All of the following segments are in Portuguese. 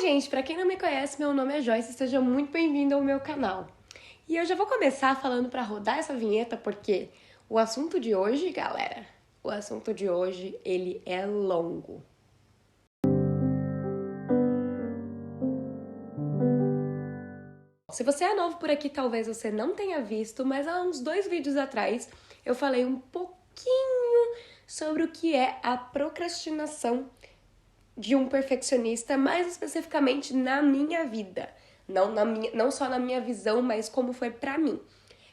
gente, pra quem não me conhece, meu nome é Joyce, seja muito bem-vindo ao meu canal. E eu já vou começar falando pra rodar essa vinheta porque o assunto de hoje, galera, ele é longo. Se você é novo por aqui, talvez você não tenha visto, mas há uns 2 vídeos atrás eu falei um pouquinho sobre o que é a procrastinação de um perfeccionista, mais especificamente na minha vida. Não só na minha visão, mas como foi pra mim.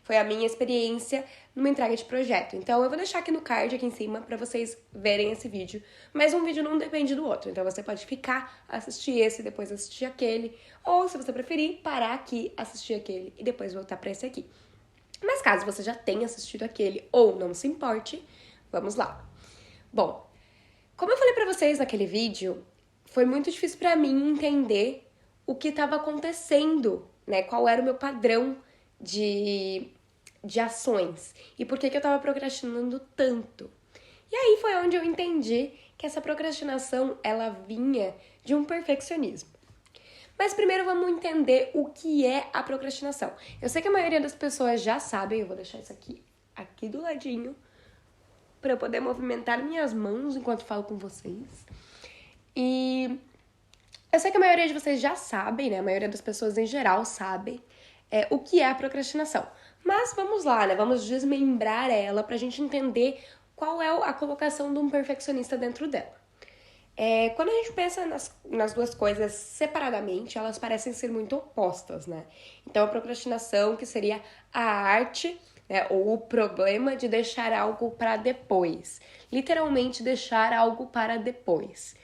Foi a minha experiência numa entrega de projeto. Então eu vou deixar aqui no card, aqui em cima, pra vocês verem esse vídeo. Mas um vídeo não depende do outro. Então você pode ficar, assistir esse, depois assistir aquele. Ou, se você preferir, parar aqui, assistir aquele e depois voltar pra esse aqui. Mas caso você já tenha assistido aquele ou não se importe, vamos lá. Bom, como eu falei pra vocês naquele vídeo, foi muito difícil pra mim entender o que estava acontecendo, né? Qual era o meu padrão de ações e por que eu tava procrastinando tanto. E aí foi onde eu entendi que essa procrastinação, ela vinha de um perfeccionismo. Mas primeiro vamos entender o que é a procrastinação. Eu sei que a maioria das pessoas já sabem, eu vou deixar isso aqui do ladinho, para eu poder movimentar minhas mãos enquanto falo com vocês. E eu sei que a maioria de vocês já sabem, né? A maioria das pessoas em geral sabem o que é a procrastinação. Mas vamos lá, né? Vamos desmembrar ela pra gente entender qual é a colocação de um perfeccionista dentro dela. Quando a gente pensa nas duas coisas separadamente, elas parecem ser muito opostas, né? Então, a procrastinação, que seria a arte, né, ou o problema de deixar algo para depois. Literalmente, deixar algo para depois.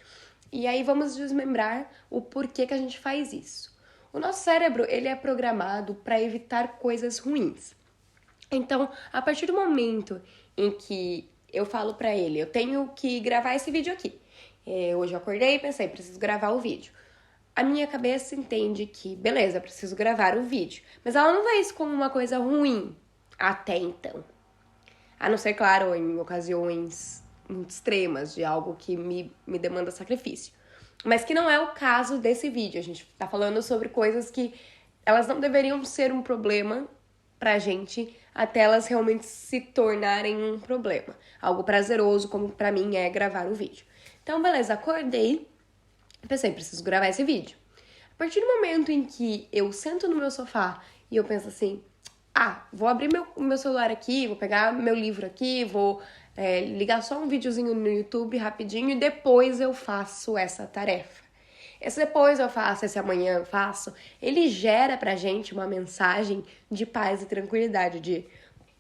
E aí, vamos desmembrar o porquê que a gente faz isso. O nosso cérebro, ele é programado para evitar coisas ruins. Então, a partir do momento em que eu falo para ele, eu tenho que gravar esse vídeo aqui. Hoje eu acordei e pensei, preciso gravar o vídeo. A minha cabeça entende que, beleza, preciso gravar o vídeo. Mas ela não vê isso como uma coisa ruim até então. A não ser, claro, em ocasiões muito extremas, de algo que me demanda sacrifício. Mas que não é o caso desse vídeo. A gente tá falando sobre coisas que elas não deveriam ser um problema pra gente até elas realmente se tornarem um problema. Algo prazeroso, como pra mim é gravar um vídeo. Então, beleza, acordei e pensei, preciso gravar esse vídeo. A partir do momento em que eu sento no meu sofá e eu penso assim, vou abrir meu celular aqui, vou pegar meu livro aqui, vou ligar só um videozinho no YouTube rapidinho e depois eu faço essa tarefa. Esse depois eu faço, esse amanhã eu faço, ele gera pra gente uma mensagem de paz e tranquilidade, de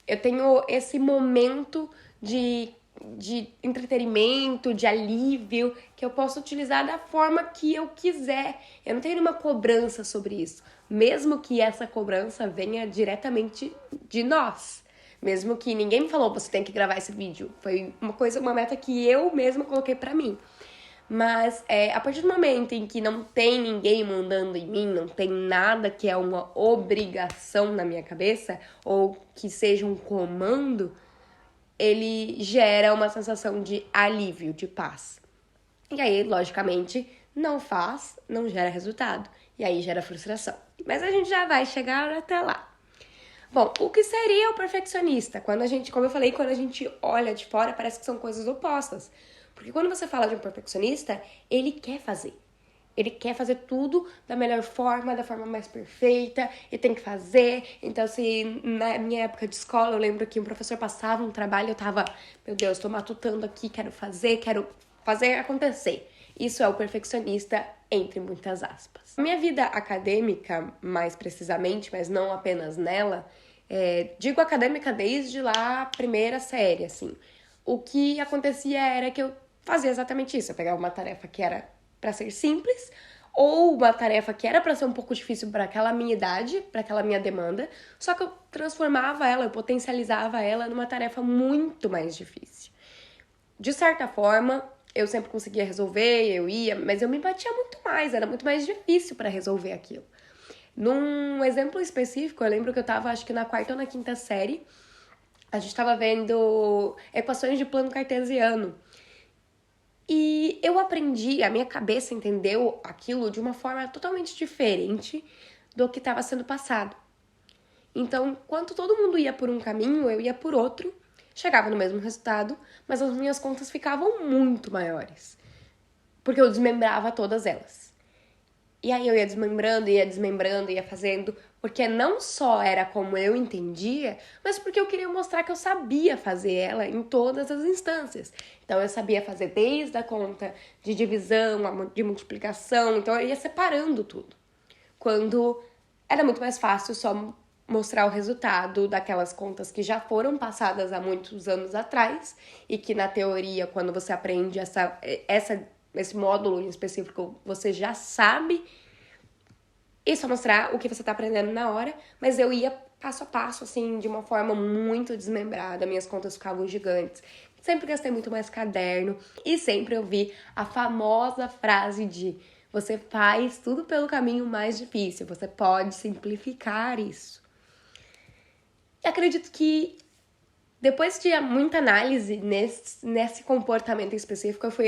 eu tenho esse momento de entretenimento, de alívio, que eu posso utilizar da forma que eu quiser. Eu não tenho nenhuma cobrança sobre isso, mesmo que essa cobrança venha diretamente de nós. Mesmo que ninguém me falou, você tem que gravar esse vídeo. Foi uma meta que eu mesma coloquei pra mim. Mas a partir do momento em que não tem ninguém mandando em mim, não tem nada que é uma obrigação na minha cabeça, ou que seja um comando, ele gera uma sensação de alívio, de paz. E aí, logicamente, não gera resultado. E aí gera frustração. Mas a gente já vai chegar até lá. Bom, o que seria o perfeccionista? Como eu falei, quando a gente olha de fora, parece que são coisas opostas. Porque quando você fala de um perfeccionista, ele quer fazer. Ele quer fazer tudo da melhor forma, da forma mais perfeita, e tem que fazer. Então, se na minha época de escola, eu lembro que um professor passava um trabalho, eu tava, meu Deus, tô matutando aqui, quero fazer acontecer. Isso é o perfeccionista, entre muitas aspas. Minha vida acadêmica, mais precisamente, mas não apenas nela, digo acadêmica desde lá a primeira série, assim. O que acontecia era que eu fazia exatamente isso. Eu pegava uma tarefa que era para ser simples, ou uma tarefa que era para ser um pouco difícil para aquela minha idade, para aquela minha demanda, só que eu transformava ela, eu potencializava ela numa tarefa muito mais difícil. De certa forma, eu sempre conseguia resolver, mas eu me batia muito mais, era muito mais difícil para resolver aquilo. Num exemplo específico, eu lembro que eu tava, acho que na 4ª ou na 5ª série, a gente tava vendo equações de plano cartesiano. E eu aprendi, a minha cabeça entendeu aquilo de uma forma totalmente diferente do que estava sendo passado. Então, enquanto todo mundo ia por um caminho, eu ia por outro, chegava no mesmo resultado, mas as minhas contas ficavam muito maiores, porque eu desmembrava todas elas. E aí eu ia desmembrando, ia fazendo, porque não só era como eu entendia, mas porque eu queria mostrar que eu sabia fazer ela em todas as instâncias. Então eu sabia fazer desde a conta de divisão, de multiplicação, então eu ia separando tudo. Quando era muito mais fácil só mostrar o resultado daquelas contas que já foram passadas há muitos anos atrás e que na teoria, quando você aprende esse módulo em específico, você já sabe, e só mostrar o que você tá aprendendo na hora, mas eu ia passo a passo, assim, de uma forma muito desmembrada, minhas contas ficavam gigantes. Sempre gastei muito mais caderno e sempre ouvi a famosa frase de você faz tudo pelo caminho mais difícil, você pode simplificar isso. E acredito que depois de muita análise nesse comportamento específico, eu fui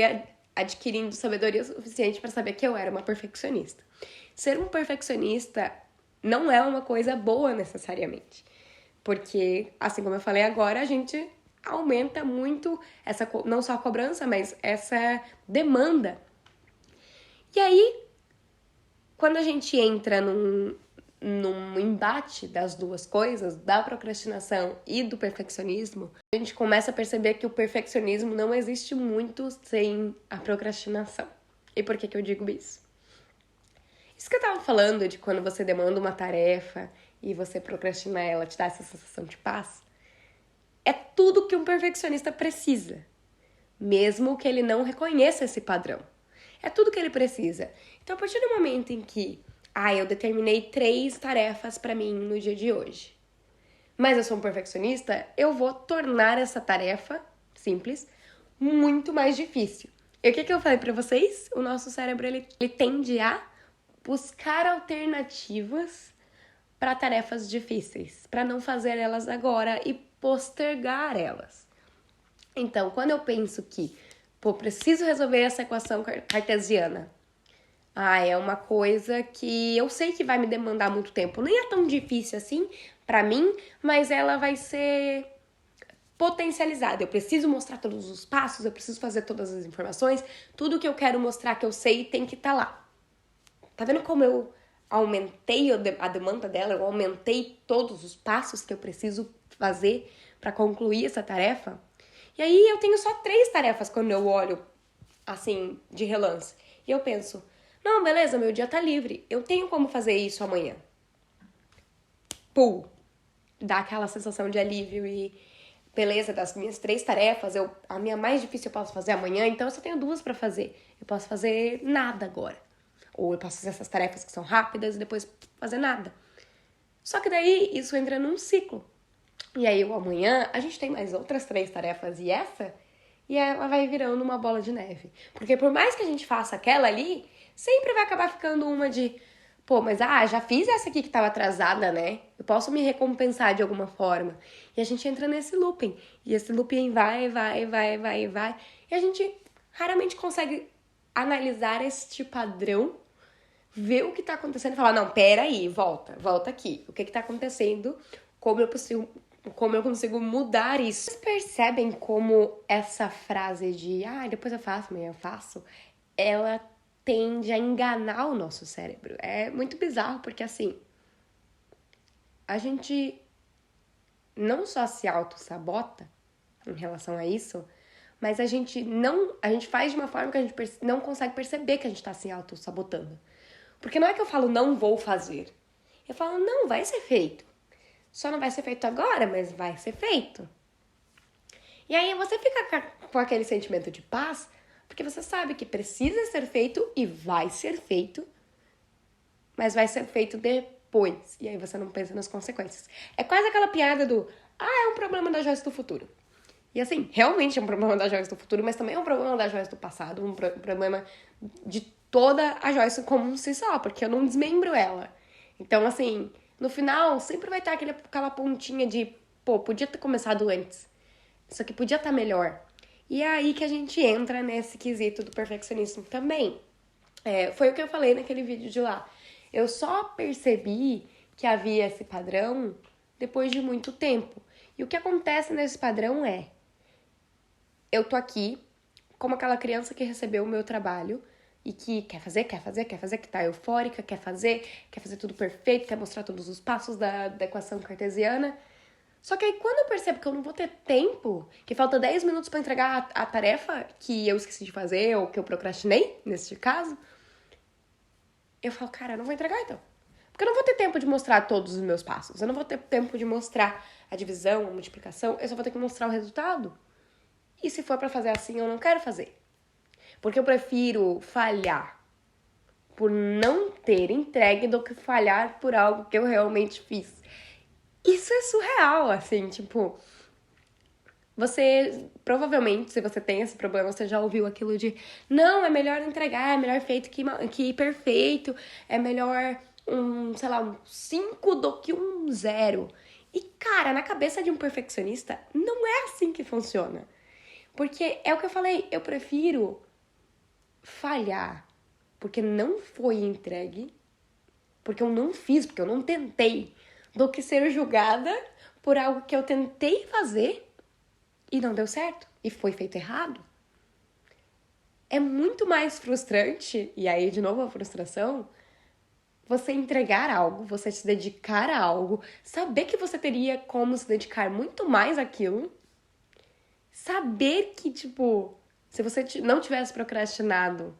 adquirindo sabedoria suficiente para saber que eu era uma perfeccionista. Ser um perfeccionista não é uma coisa boa necessariamente, porque, assim como eu falei agora, a gente aumenta muito essa, não só a cobrança, mas essa demanda. E aí, quando a gente entra num embate das duas coisas, da procrastinação e do perfeccionismo, a gente começa a perceber que o perfeccionismo não existe muito sem a procrastinação. E por que eu digo isso? Isso que eu tava falando de quando você demanda uma tarefa e você procrastina ela, te dá essa sensação de paz, é tudo que um perfeccionista precisa, mesmo que ele não reconheça esse padrão. É tudo que ele precisa. Então, a partir do momento em que eu determinei 3 tarefas pra mim no dia de hoje, mas eu sou um perfeccionista, eu vou tornar essa tarefa simples muito mais difícil. E o que eu falei pra vocês? O nosso cérebro, ele tende a buscar alternativas para tarefas difíceis, para não fazer elas agora e postergar elas. Então, quando eu penso que, preciso resolver essa equação cartesiana, é uma coisa que eu sei que vai me demandar muito tempo. Nem é tão difícil assim pra mim, mas ela vai ser potencializada. Eu preciso mostrar todos os passos, eu preciso fazer todas as informações, tudo que eu quero mostrar que eu sei tem que estar lá. Tá vendo como eu aumentei a demanda dela? Eu aumentei todos os passos que eu preciso fazer pra concluir essa tarefa? E aí eu tenho só 3 tarefas quando eu olho, assim, de relance. E eu penso, não, beleza, meu dia tá livre. Eu tenho como fazer isso amanhã. Pum! Dá aquela sensação de alívio e beleza, das minhas 3 tarefas, a minha mais difícil eu posso fazer amanhã, então eu só tenho 2 pra fazer. Eu posso fazer nada agora. Ou eu posso fazer essas tarefas que são rápidas e depois fazer nada. Só que daí isso entra num ciclo. E aí amanhã a gente tem mais outras 3 tarefas e ela vai virando uma bola de neve. Porque por mais que a gente faça aquela ali, sempre vai acabar ficando uma de, mas já fiz essa aqui que tava atrasada, né? Eu posso me recompensar de alguma forma. E a gente entra nesse looping. E esse looping vai. E a gente raramente consegue analisar este padrão, ver o que tá acontecendo e falar, não, peraí, volta aqui. O que tá acontecendo? Como eu consigo mudar isso? Vocês percebem como essa frase de, depois eu faço, amanhã eu faço, ela tende a enganar o nosso cérebro. É muito bizarro, porque assim, a gente não só se auto-sabota em relação a isso, mas a gente faz de uma forma que a gente não consegue perceber que a gente tá se auto-sabotando. Porque não é que eu falo, não vou fazer. Eu falo, não, vai ser feito. Só não vai ser feito agora, mas vai ser feito. E aí você fica com aquele sentimento de paz, porque você sabe que precisa ser feito e vai ser feito, mas vai ser feito depois. E aí você não pensa nas consequências. É quase aquela piada do, é um problema da Joyce do futuro. E assim, realmente é um problema da Joyce do futuro, mas também é um problema da Joyce do passado, um problema de toda a Joyce como si só, porque eu não desmembro ela. Então, assim, no final, sempre vai ter aquela pontinha de, podia ter começado antes. Isso aqui podia estar melhor. E é aí que a gente entra nesse quesito do perfeccionismo também. Foi o que eu falei naquele vídeo de lá. Eu só percebi que havia esse padrão depois de muito tempo. E o que acontece nesse padrão é: eu tô aqui como aquela criança que recebeu o meu trabalho e que quer fazer, que tá eufórica, quer fazer tudo perfeito, quer mostrar todos os passos da equação cartesiana. Só que aí quando eu percebo que eu não vou ter tempo, que falta 10 minutos pra entregar a tarefa que eu esqueci de fazer ou que eu procrastinei, nesse caso, eu falo, cara, eu não vou entregar então. Porque eu não vou ter tempo de mostrar todos os meus passos. Eu não vou ter tempo de mostrar a divisão, a multiplicação. Eu só vou ter que mostrar o resultado. E se for pra fazer assim, eu não quero fazer. Porque eu prefiro falhar por não ter entregue do que falhar por algo que eu realmente fiz. Isso é surreal, assim, tipo... Você, provavelmente, se você tem esse problema, você já ouviu aquilo de não, é melhor entregar, é melhor feito que perfeito, é melhor um 5 do que um 0. E, cara, na cabeça de um perfeccionista, não é assim que funciona. Porque é o que eu falei, eu prefiro falhar porque não foi entregue, porque eu não fiz, porque eu não tentei, do que ser julgada por algo que eu tentei fazer e não deu certo, e foi feito errado. É muito mais frustrante, e aí de novo a frustração, você entregar algo, você se dedicar a algo, saber que você teria como se dedicar muito mais àquilo, saber que, tipo, se você não tivesse procrastinado,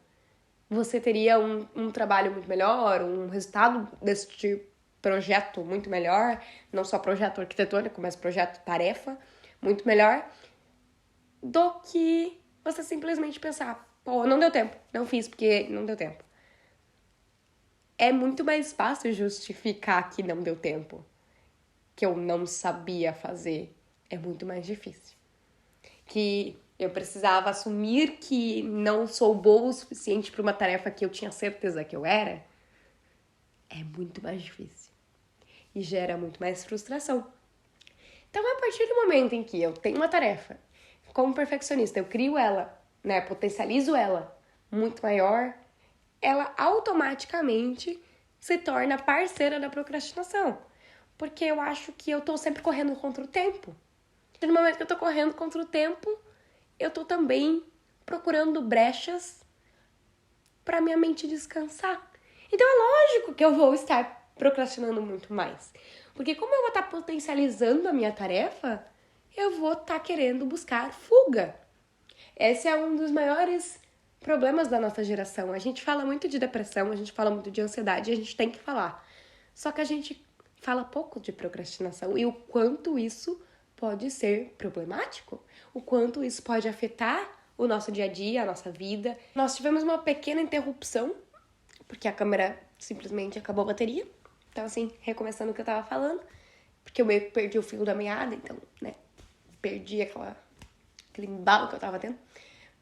você teria um trabalho muito melhor, um resultado deste projeto muito melhor, não só projeto arquitetônico, mas projeto tarefa muito melhor, do que você simplesmente pensar, pô, não deu tempo, não fiz porque não deu tempo. É muito mais fácil justificar que não deu tempo, que eu não sabia fazer. É muito mais difícil. Que eu precisava assumir que não sou boa o suficiente para uma tarefa que eu tinha certeza que eu era. É muito mais difícil. E gera muito mais frustração. Então, a partir do momento em que eu tenho uma tarefa, como perfeccionista, eu crio ela, né, potencializo ela muito maior, ela automaticamente se torna parceira da procrastinação. Porque eu acho que eu tô sempre correndo contra o tempo. E no momento que eu tô correndo contra o tempo, eu tô também procurando brechas para minha mente descansar. Então é lógico que eu vou estar procrastinando muito mais. Porque como eu vou estar potencializando a minha tarefa, eu vou estar querendo buscar fuga. Esse é um dos maiores problemas da nossa geração. A gente fala muito de depressão, a gente fala muito de ansiedade, e a gente tem que falar. Só que a gente fala pouco de procrastinação e o quanto isso pode ser problemático, o quanto isso pode afetar o nosso dia a dia, a nossa vida. Nós tivemos uma pequena interrupção, porque a câmera simplesmente acabou a bateria. Então, assim, recomeçando o que eu tava falando, porque eu meio que perdi o fio da meada, então, né, perdi aquele embalo que eu tava tendo.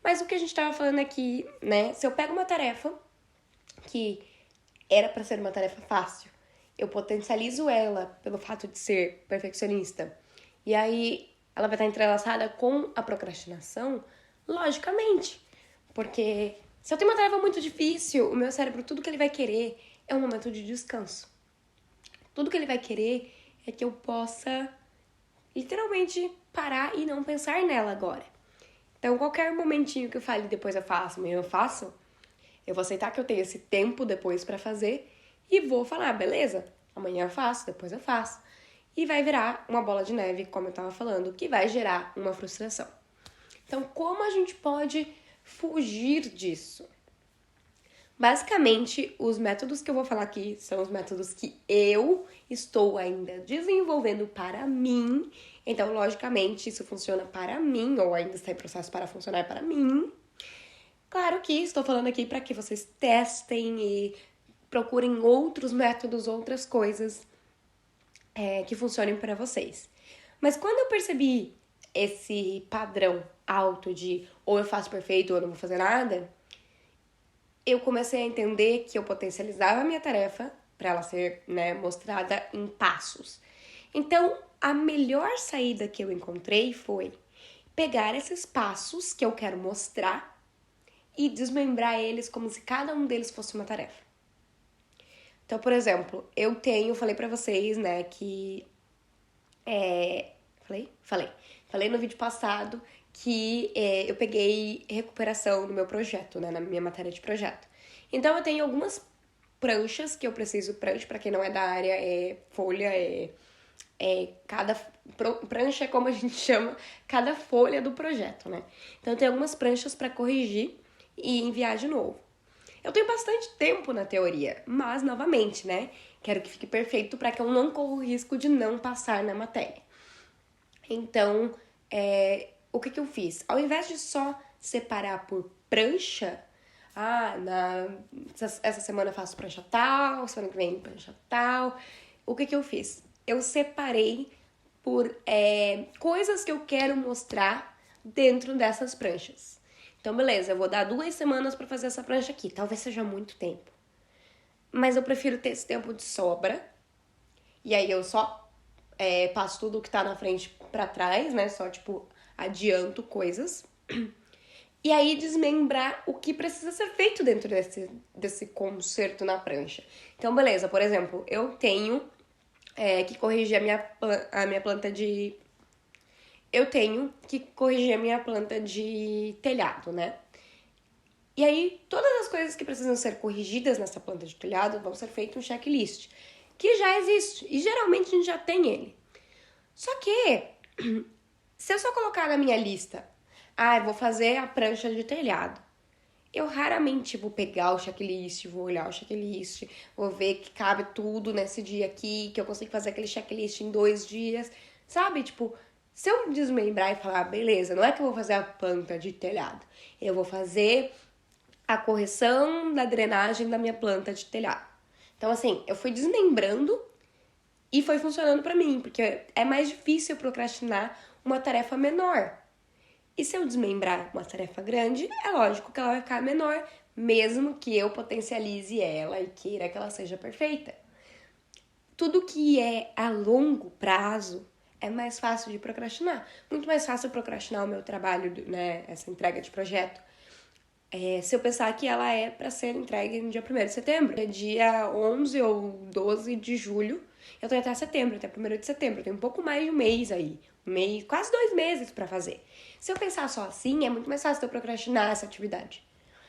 Mas o que a gente tava falando aqui, né, se eu pego uma tarefa que era pra ser uma tarefa fácil, eu potencializo ela pelo fato de ser perfeccionista, e aí ela vai estar entrelaçada com a procrastinação, logicamente. Porque se eu tenho uma tarefa muito difícil, o meu cérebro, tudo que ele vai querer é um momento de descanso. Tudo que ele vai querer é que eu possa literalmente parar e não pensar nela agora. Então, qualquer momentinho que eu fale, depois eu faço, amanhã eu faço, eu vou aceitar que eu tenho esse tempo depois pra fazer e vou falar, beleza, amanhã eu faço, depois eu faço. E vai virar uma bola de neve, como eu tava falando, que vai gerar uma frustração. Então, como a gente pode fugir disso? Basicamente, os métodos que eu vou falar aqui são os métodos que eu estou ainda desenvolvendo para mim. Então, logicamente, isso funciona para mim, ou ainda está em processo para funcionar para mim. Claro que estou falando aqui para que vocês testem e procurem outros métodos, outras coisas que funcionem para vocês. Mas quando eu percebi esse padrão alto de ou eu faço perfeito ou eu não vou fazer nada, eu comecei a entender que eu potencializava a minha tarefa para ela ser, né, mostrada em passos. Então, a melhor saída que eu encontrei foi pegar esses passos que eu quero mostrar e desmembrar eles como se cada um deles fosse uma tarefa. Então, por exemplo, falei pra vocês, né, que... Falei no vídeo passado que eu peguei recuperação no meu projeto, né, na minha matéria de projeto. Então, eu tenho algumas pranchas que eu preciso... Prancha, pra quem não é da área, é folha, cada prancha é como a gente chama cada folha do projeto, né? Então, eu tenho algumas pranchas pra corrigir e enviar de novo. Eu tenho bastante tempo na teoria, mas, novamente, né? Quero que fique perfeito pra que eu não corra o risco de não passar na matéria. Então, o que eu fiz? Ao invés de só separar por prancha, essa semana eu faço prancha tal, semana que vem prancha tal. O que eu fiz? Eu separei por coisas que eu quero mostrar dentro dessas pranchas. Então, beleza, eu vou dar 2 semanas pra fazer essa prancha aqui. Talvez seja muito tempo. Mas eu prefiro ter esse tempo de sobra. E aí eu só passo tudo que tá na frente pra trás, né? Só, adianto coisas. E aí desmembrar o que precisa ser feito dentro desse conserto na prancha. Então, beleza, por exemplo, eu tenho que corrigir a minha planta de... Eu tenho que corrigir a minha planta de telhado, né? E aí, todas as coisas que precisam ser corrigidas nessa planta de telhado vão ser feito um checklist, que já existe, e geralmente a gente já tem ele. Só que, se eu só colocar na minha lista, eu vou fazer a prancha de telhado, eu raramente vou pegar o checklist, vou olhar o checklist, vou ver que cabe tudo nesse dia aqui, que eu consigo fazer aquele checklist em 2 dias, sabe? Se eu desmembrar e falar, beleza, não é que eu vou fazer a planta de telhado, eu vou fazer a correção da drenagem da minha planta de telhado. Então, assim, eu fui desmembrando e foi funcionando pra mim, porque é mais difícil eu procrastinar uma tarefa menor. E se eu desmembrar uma tarefa grande, é lógico que ela vai ficar menor, mesmo que eu potencialize ela e queira que ela seja perfeita. Tudo que é a longo prazo é mais fácil de procrastinar. Muito mais fácil procrastinar o meu trabalho, né, essa entrega de projeto. Se eu pensar que ela é para ser entregue no dia 1º de setembro. É dia 11 ou 12 de julho, eu tenho até setembro, até 1º de setembro. Eu tenho um pouco mais de um mês aí. Quase 2 meses para fazer. Se eu pensar só assim, é muito mais fácil eu procrastinar essa atividade.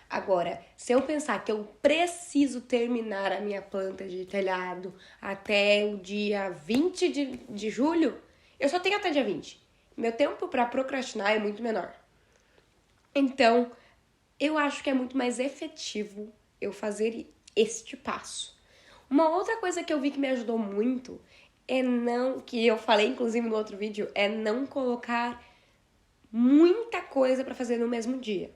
Agora, se eu pensar que eu preciso terminar a minha planta de telhado até o dia 20 de julho, eu só tenho até dia 20. Meu tempo para procrastinar é muito menor. Então, eu acho que é muito mais efetivo eu fazer este passo. Uma outra coisa que eu vi que me ajudou muito que eu falei inclusive no outro vídeo, é não colocar muita coisa pra fazer no mesmo dia.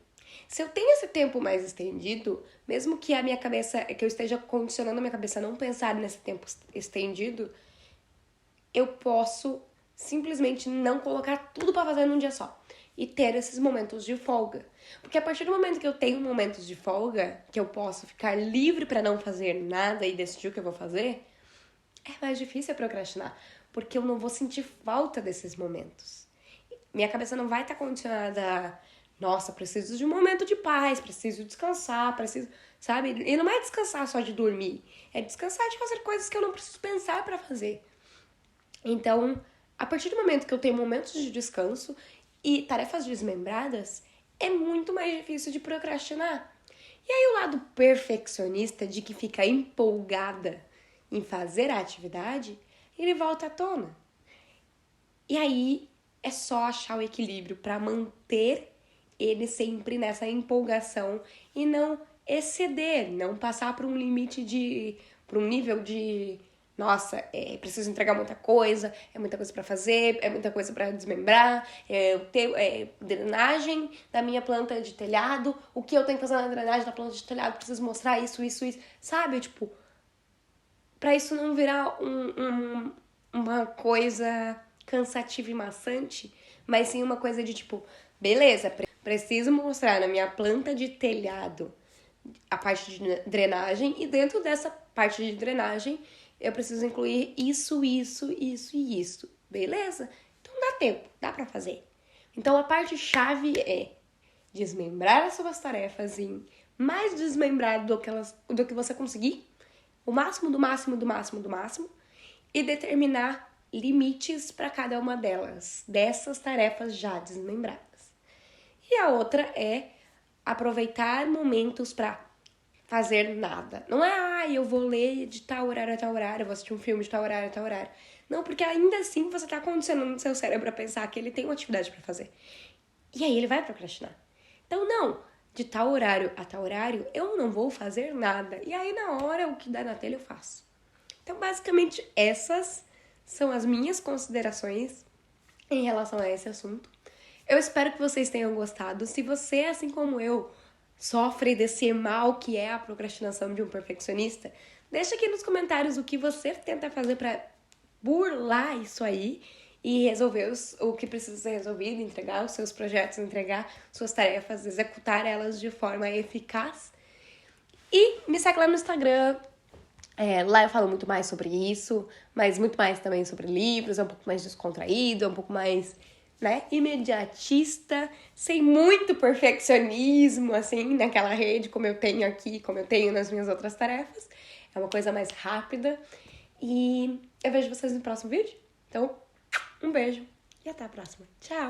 Se eu tenho esse tempo mais estendido, mesmo que que eu esteja condicionando a minha cabeça a não pensar nesse tempo estendido, eu posso simplesmente não colocar tudo pra fazer num dia só e ter esses momentos de folga. Porque a partir do momento que eu tenho momentos de folga, que eu posso ficar livre pra não fazer nada e decidir o que eu vou fazer, é mais difícil eu procrastinar, porque eu não vou sentir falta desses momentos. Minha cabeça não vai estar condicionada a, nossa, preciso de um momento de paz, preciso descansar, sabe? E não é descansar só de dormir, é descansar de fazer coisas que eu não preciso pensar pra fazer. Então, a partir do momento que eu tenho momentos de descanso e tarefas desmembradas, é muito mais difícil de procrastinar. E aí o lado perfeccionista de que fica empolgada em fazer a atividade, ele volta à tona. E aí é só achar o equilíbrio para manter ele sempre nessa empolgação e não exceder, não passar por um limite por um nível de, nossa, preciso entregar muita coisa, é muita coisa para fazer, é muita coisa para desmembrar, drenagem da minha planta de telhado, o que eu tenho que fazer na drenagem da planta de telhado, preciso mostrar isso, sabe? Pra isso não virar uma coisa cansativa e maçante, mas sim uma coisa de beleza, preciso mostrar na minha planta de telhado a parte de drenagem, e dentro dessa parte de drenagem eu preciso incluir isso e isso. Beleza? Então dá tempo, dá pra fazer. Então, a parte chave é desmembrar as suas tarefas em mais desmembrado do que você conseguir, o máximo do máximo do máximo do máximo, e determinar limites para cada uma dessas tarefas já desmembradas. E a outra é aproveitar momentos para fazer nada. Não é, eu vou ler de tal horário a tal horário, eu vou assistir um filme de tal horário a tal horário. Não, porque ainda assim você tá condicionando o seu cérebro a pensar que ele tem uma atividade para fazer. E aí ele vai procrastinar. Então, não, de tal horário a tal horário eu não vou fazer nada. E aí na hora o que dá na telha eu faço. Então, basicamente, essas são as minhas considerações em relação a esse assunto. Eu espero que vocês tenham gostado. Se você, assim como eu, sofre desse mal que é a procrastinação de um perfeccionista, deixa aqui nos comentários o que você tenta fazer para burlar isso aí e resolver o que precisa ser resolvido, entregar os seus projetos, entregar suas tarefas, executar elas de forma eficaz. E me segue lá no Instagram. Lá eu falo muito mais sobre isso, mas muito mais também sobre livros, é um pouco mais descontraído, é um pouco mais, né, imediatista, sem muito perfeccionismo, assim, naquela rede, como eu tenho aqui, como eu tenho nas minhas outras tarefas. É uma coisa mais rápida. E eu vejo vocês no próximo vídeo. Então, um beijo e até a próxima. Tchau!